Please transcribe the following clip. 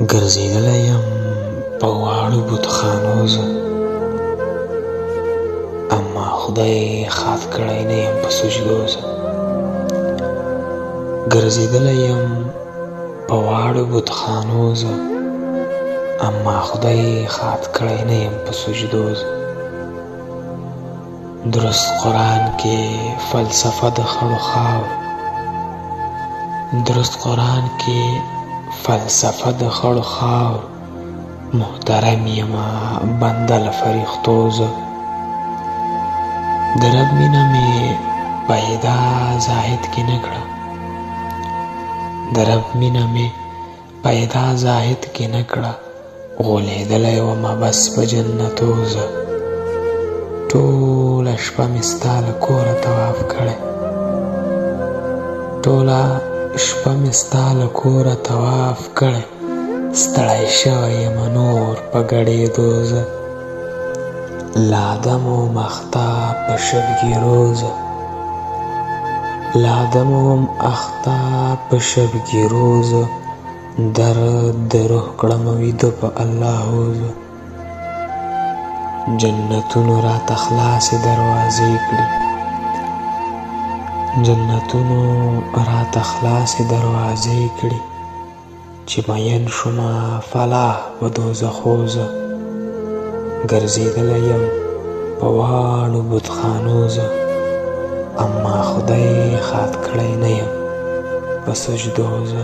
ګرځېدلی یم په واړو بتخانو زه، اما خدای ښاد کړی نه یم په سجدو زه. ګرځېدلی یم په واړو بتخانو زه، اما خدای ښاد کړی نه یم په سجدو زه. درست قرآن کې فلسفه د خړو خاورو، درست قرآن کې فلسفه د خړو خاورو، محترم یمه بنده له فرښتو زه. د رب مینه مې پیدا زاهد کې نه کړه، د رب مینه مې پیدا زاهد کې نه کړه، غولېدلی ومه بس په جنتو زه. ټوله شپه مې ستا له کوره طواف کړی، ټوله شپه مې ستا له کوره طواف کړی، ستړی شوی یم نور په ګډېدو زه. له آدم وم اخته په شبګیرو زه، له آدم وم اخته په شبګیرو زه، درد د روح کړمه ویده په اللهو زه. جنتونو راته خلاصې دروازې کړي، جنتونو راته خلاصې دروازې کړي، چې مین شومه فلاح په دوزخو زه. ګرځېدلی یم په واړو بتخانو زه، اما خدای ښاد کړی نه یم په سجدو زه.